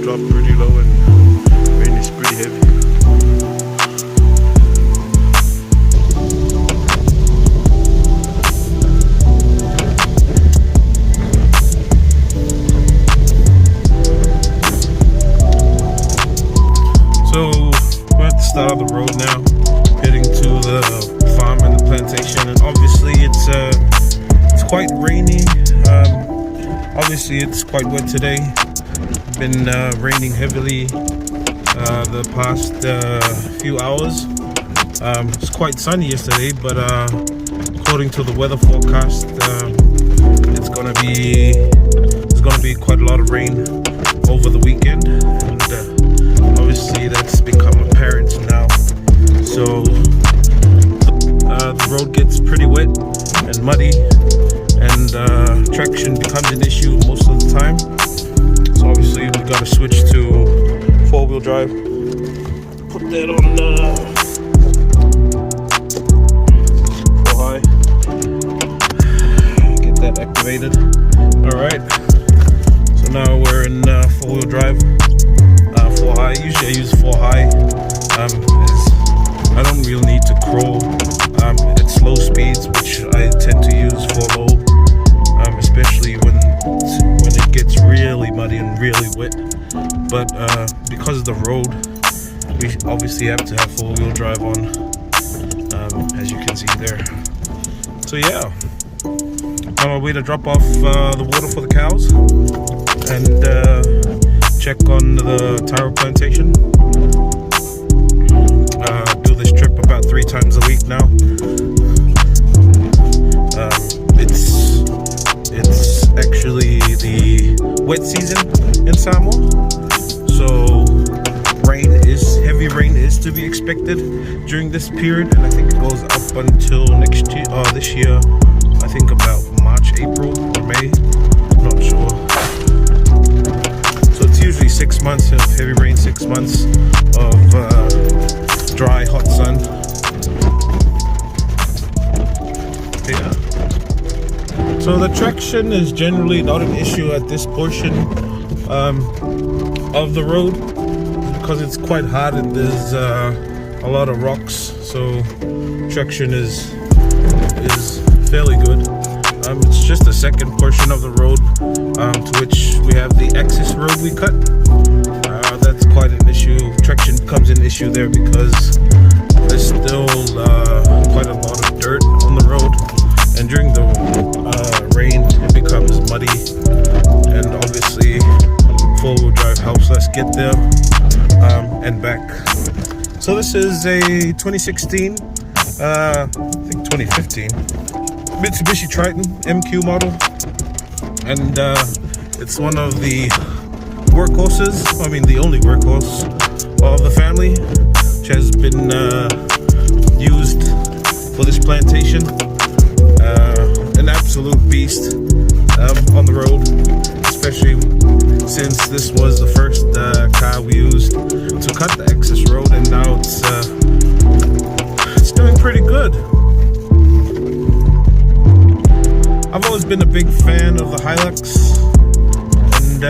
dropped pretty low and rain is pretty heavy. So we're at the start of the road now, heading to the farm and the plantation, and obviously it's quite rainy. Obviously it's quite wet today. Been raining heavily the past few hours. It's quite sunny yesterday, but according to the weather forecast, there's gonna be quite a lot of rain over the weekend, and obviously that's become apparent now. So the road gets pretty wet and muddy, and traction becomes an issue most of the time. So obviously we got to switch to 4-wheel drive. Put that on 4 high. Get that activated. All right. So now we're in 4-wheel drive. 4 high. Usually I use 4 high. I don't really need to crawl at slow speeds, which I tend to use for low, especially when it gets really muddy and really wet. But because of the road, we obviously have to have 4-wheel drive on, as you can see there. So yeah, on our way to drop off the water for the cows and check on the taro plantation. Do this trip about 3 times a week now. It's actually the wet season in Samoa, so heavy rain is to be expected during this period, and I think it goes up until next year, this year, I think about March, April, or May, I'm not sure. So it's usually 6 months of heavy rain, 6 months of dry, hot sun. Yeah. So the traction is generally not an issue at this portion of the road, because it's quite hard and there's a lot of rocks, so traction is fairly good. It's just the second portion of the road to which we have the access road we cut. That's quite an issue. Traction becomes an issue there because there's still quite a lot of dirt on the road, and during the rain it becomes muddy, and obviously 4-wheel drive helps us get there and back. So this is a 2016, I think 2015 Mitsubishi Triton MQ model, and it's one of the workhorses, I mean the only workhorse of the family, which has been used for this plantation. An absolute beast on the road, especially since this was the first car we used to cut the access road, and now it's doing pretty good. I've always been a big fan of the Hilux, and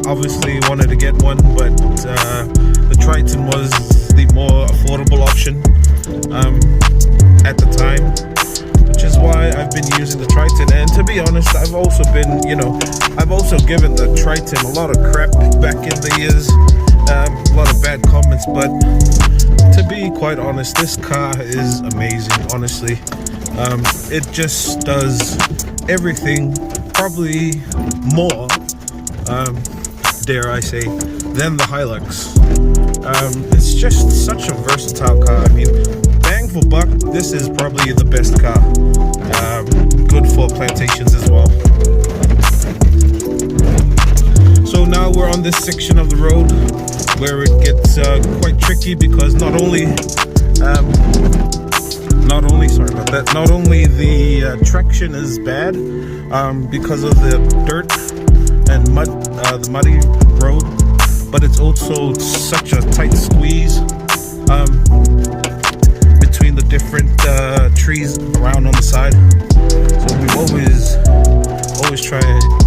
obviously wanted to get one, but the Triton was the more affordable option at the time, which is why I've been using the Triton. And to be honest, I've also given the Triton a lot of crap back in the years, a lot of bad comments, but to be quite honest, this car is amazing, honestly. It just does everything, probably more, dare I say, than the Hilux. It's just such a versatile car. I mean, bang for buck, this is probably the best car. Good for plantations as well. So now we're on this section of the road where it gets quite tricky, because not only the traction is bad because of the dirt and mud, the muddy road, but it's also such a tight squeeze between the different trees around on the side. So we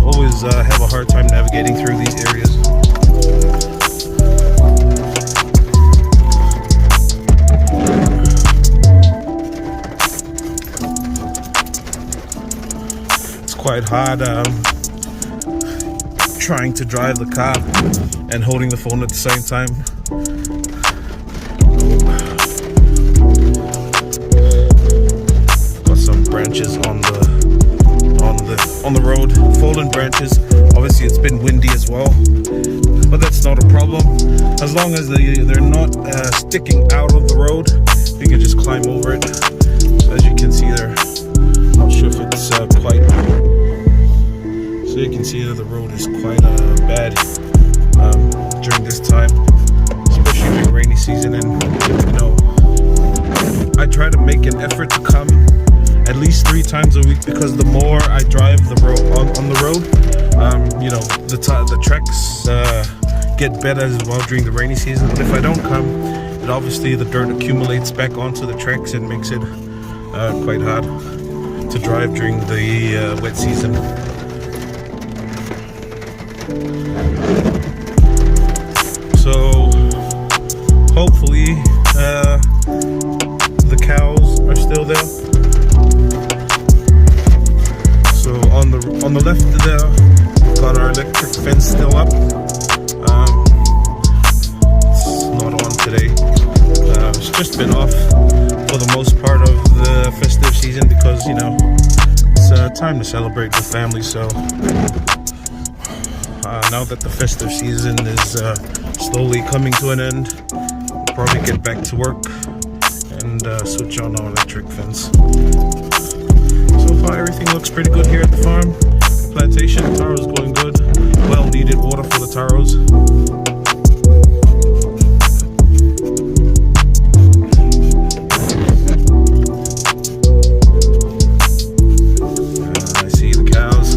always have a hard time navigating through these areas. quite hard trying to drive the car and holding the phone at the same time. Got some branches on the road, fallen branches. Obviously it's been windy as well, but that's not a problem as long as they're not sticking out of the road. You can just climb over it. As you can see there, not sure if it's quite, so you can see that the road is quite bad during this time, especially during rainy season. And you know, I try to make an effort to come at least 3 times a week, because the more I drive the road on the road, you know, the tracks get better as well during the rainy season. But if I don't come, it obviously the dirt accumulates back onto the tracks and makes it quite hard to drive during the wet season. So hopefully the cows are still there. So on the left there, got our electric fence still up. It's not on today. It's just been off for the most part of the festive season, because you know it's time to celebrate with family. So now that the festive season is slowly coming to an end, we'll probably get back to work and switch on our electric fence. So far everything looks pretty good here at the farm. Plantation, taro's going good. Well needed water for the taros. I see the cows.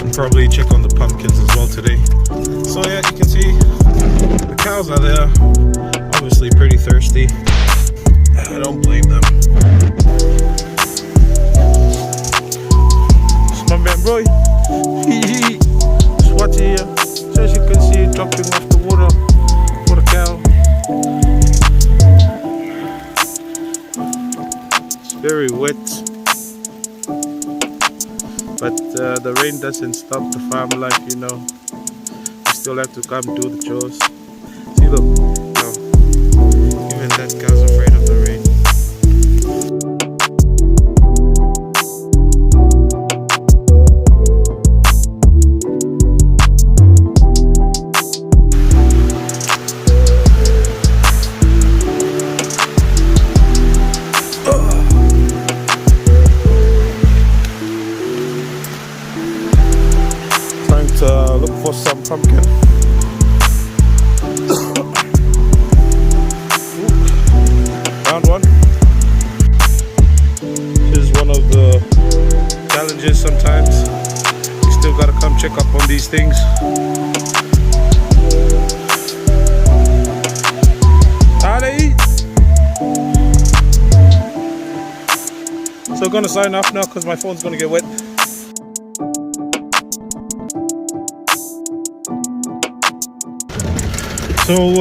And probably check on the pumpkins as well today. So yeah, you can see the cows are there, obviously pretty thirsty. I don't blame them. It's my man Roy. Just watch it here. So as you can see, dropping off the water for the cow. It's very wet, but the rain doesn't stop the farm life, you know. We still have to come do the chores. See, look, now, even that cow's afraid of the rain. Time to look for some pumpkin. Found one. This is one of the challenges sometimes. You still gotta come check up on these things. How they eat. So gonna sign off now because my phone's gonna get wet. So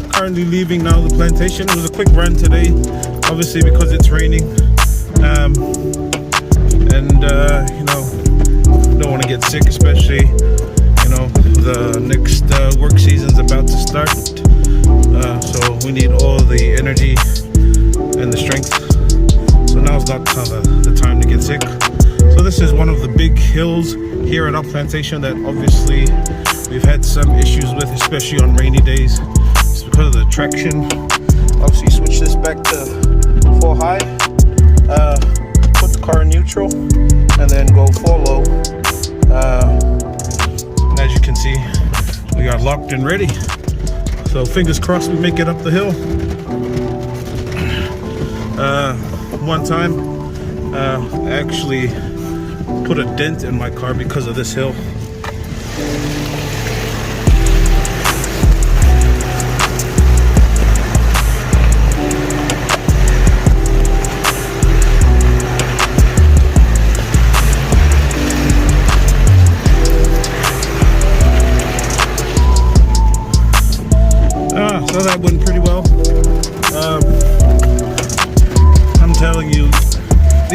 currently leaving now the plantation. It was a quick run today, obviously because it's raining, and you know, don't want to get sick, especially you know the next work season's about to start. So we need all the energy and the strength. So now's not the time to get sick. So this is one of the big hills here at our plantation that obviously we've had some issues with, especially on rainy days. It's because of the traction. Obviously switch this back to 4 high, put the car in neutral, and then go 4 low. And as you can see, we are locked and ready. So fingers crossed we make it up the hill. One time, I actually put a dent in my car because of this hill. So that went pretty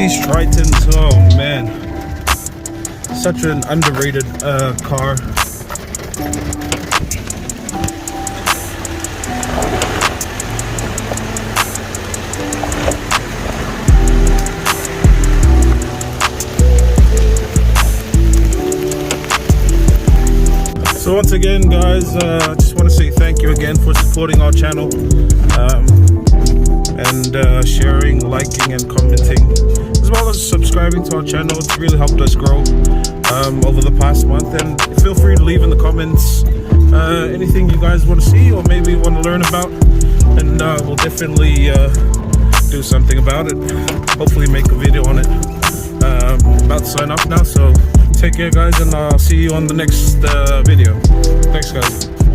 these Tritons, oh man, such an underrated car. So once again, guys, I just want to say thank you again for supporting our channel, and sharing, liking and commenting, as well as subscribing to our channel. It's really helped us grow over the past month. And feel free to leave in the comments anything you guys want to see or maybe want to learn about, and we'll definitely do something about it. Hopefully make a video on it. About to sign off now, so take care guys, and I'll see you on the next video. Thanks guys.